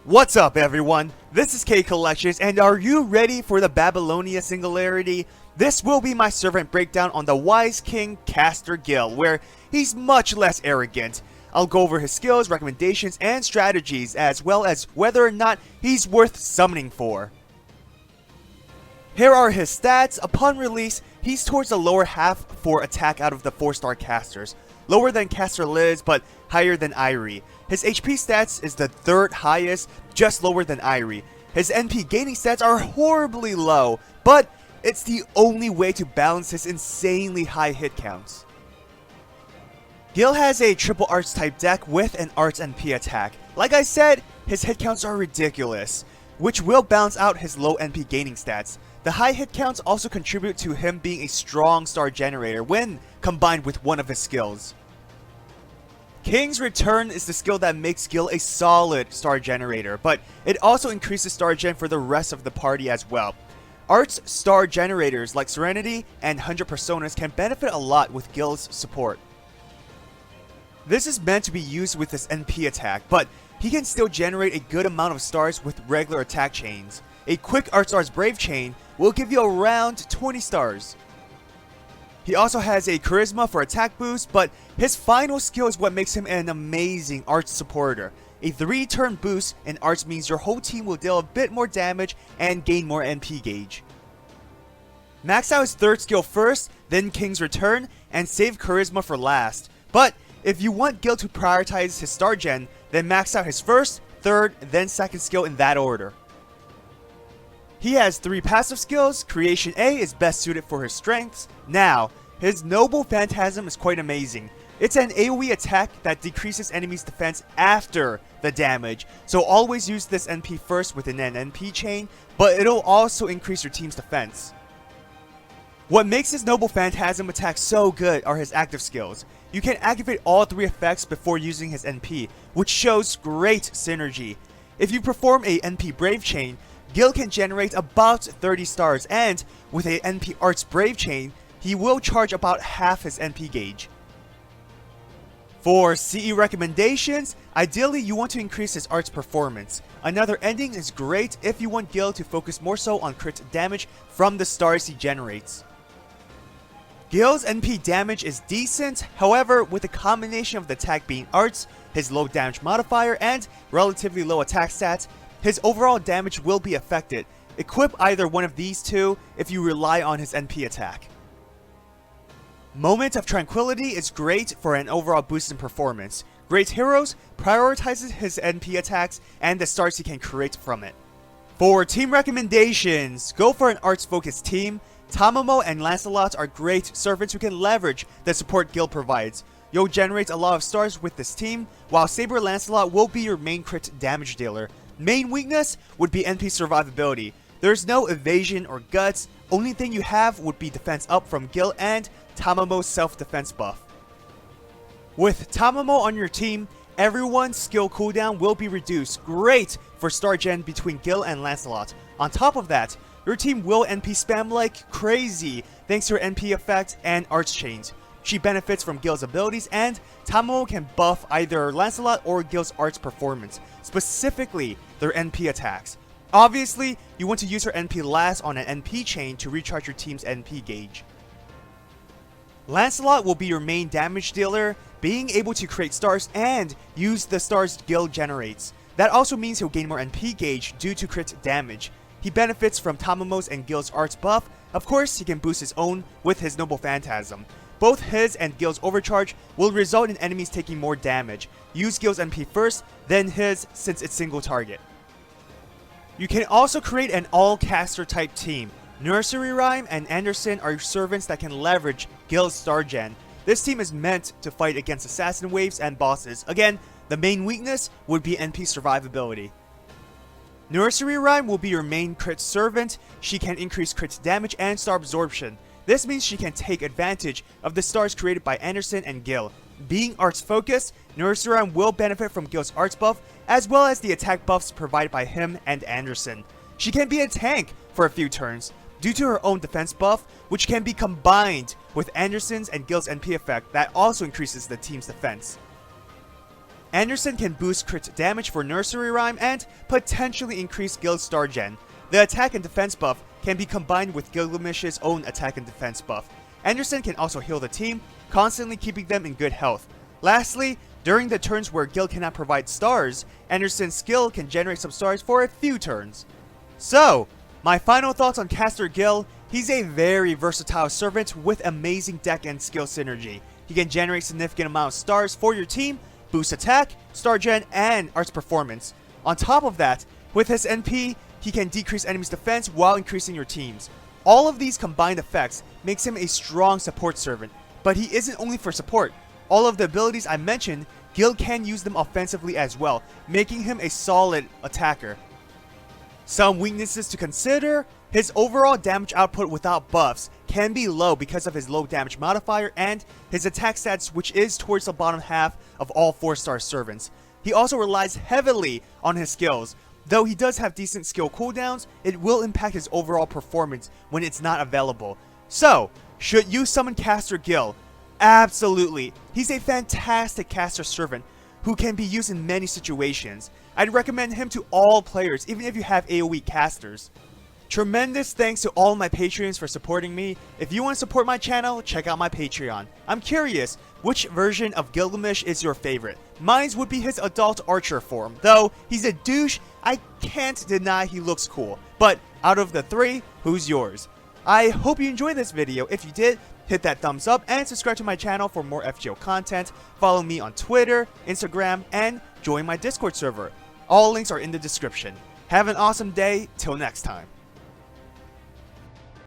What's up everyone, this is K Collections, and are you ready for the Babylonia Singularity? This will be my servant breakdown on the Wise King Caster Gil, where he's much less arrogant. I'll go over his skills, recommendations, and strategies, as well as whether or not he's worth summoning for. Here are his stats. Upon release, he's towards the lower half for attack out of the 4-star casters. Lower than Caster Liz, but higher than Irie. His HP stats is the 3rd highest, just lower than Irie. His NP gaining stats are horribly low, but it's the only way to balance his insanely high hit counts. Gil has a triple arts type deck with an arts NP attack. Like I said, his hit counts are ridiculous, which will balance out his low NP gaining stats. The high hit counts also contribute to him being a strong star generator when combined with one of his skills. King's Return is the skill that makes Gil a solid star generator, but it also increases star gen for the rest of the party as well. Arts star generators like Serenity and 100 Personas can benefit a lot with Gil's support. This is meant to be used with his NP attack, but he can still generate a good amount of stars with regular attack chains. A quick Art Stars Brave chain will give you around 20 stars. He also has a charisma for attack boost, but his final skill is what makes him an amazing arts supporter. A 3-turn boost in arts means your whole team will deal a bit more damage and gain more NP gauge. Max out his 3rd skill first, then King's Return, and save charisma for last. But if you want Gil to prioritize his star gen, then max out his 1st, 3rd, then 2nd skill in that order. He has 3 passive skills. Creation A is best suited for his strengths. Now, his Noble Phantasm is quite amazing. It's an AoE attack that decreases enemies' defense after the damage, so always use this NP first within an NP chain, but it'll also increase your team's defense. What makes his Noble Phantasm attack so good are his active skills. You can activate all 3 effects before using his NP, which shows great synergy. If you perform a NP Brave chain, Gil can generate about 30 stars, and with a NP Arts Brave chain, he will charge about half his NP gauge. For CE recommendations, ideally you want to increase his arts performance. Another ending is great if you want Gil to focus more so on crit damage from the stars he generates. Gil's NP damage is decent, however, with a combination of the attack being arts, his low damage modifier, and relatively low attack stats, his overall damage will be affected. Equip either one of these two if you rely on his NP attack. Moment of Tranquility is great for an overall boost in performance. Great Heroes prioritizes his NP attacks and the stars he can create from it. For team recommendations, go for an arts focused team. Tamamo and Lancelot are great servants who can leverage the support Gil provides. You'll generate a lot of stars with this team, while Saber Lancelot will be your main crit damage dealer. Main weakness would be NP survivability. There's no evasion or guts, only thing you have would be defense up from Gil and Tamamo's self-defense buff. With Tamamo on your team, everyone's skill cooldown will be reduced, great for star gen between Gil and Lancelot. On top of that, your team will NP spam like crazy thanks to her NP effect and arts chains. She benefits from Gil's abilities, and Tamamo can buff either Lancelot or Gil's arts performance, specifically their NP attacks. Obviously, you want to use her NP last on an NP chain to recharge your team's NP gauge. Lancelot will be your main damage dealer, being able to create stars and use the stars Gil generates. That also means he'll gain more NP gauge due to crit damage. He benefits from Tamamo's and Gil's arts buff. Of course, he can boost his own with his Noble Phantasm. Both his and Gil's overcharge will result in enemies taking more damage. Use Gil's NP first, then his since it's single target. You can also create an all-caster type team. Nursery Rhyme and Anderson are servants that can leverage Gil's star gen. This team is meant to fight against assassin waves and bosses. Again, the main weakness would be NP survivability. Nursery Rhyme will be your main crit servant. She can increase crit damage and star absorption. This means she can take advantage of the stars created by Anderson and Gil. Being arts focused, Nursery Rhyme will benefit from Gil's arts buff as well as the attack buffs provided by him and Anderson. She can be a tank for a few turns due to her own defense buff, which can be combined with Anderson's and Gil's NP effect that also increases the team's defense. Anderson can boost crit damage for Nursery Rhyme and potentially increase Guild Star Gen. The attack and defense buff can be combined with Gilgamesh's own attack and defense buff. Anderson can also heal the team, constantly keeping them in good health. Lastly, during the turns where Gil cannot provide stars, Anderson's skill can generate some stars for a few turns. So, my final thoughts on Caster Gil: he's a very versatile servant with amazing deck and skill synergy. He can generate significant amount of stars for your team, boost attack, star gen, and arts performance. On top of that, with his NP, he can decrease enemies' defense while increasing your team's. All of these combined effects makes him a strong support servant, but he isn't only for support. All of the abilities I mentioned, Gil can use them offensively as well, making him a solid attacker. Some weaknesses to consider: his overall damage output without buffs can be low because of his low damage modifier and his attack stats, which is towards the bottom half of all 4-star servants. He also relies heavily on his skills. Though he does have decent skill cooldowns, it will impact his overall performance when it's not available. So, should you summon Caster Gil? Absolutely. He's a fantastic caster servant who can be used in many situations. I'd recommend him to all players, even if you have AoE casters. Tremendous thanks to all my Patreons for supporting me. If you want to support my channel, check out my Patreon. I'm curious, which version of Gilgamesh is your favorite? Mine would be his adult archer form. Though he's a douche, I can't deny he looks cool. But out of the three, who's yours? I hope you enjoyed this video. If you did, hit that thumbs up and subscribe to my channel for more FGO content. Follow me on Twitter, Instagram, and join my Discord server. All links are in the description. Have an awesome day. Till next time.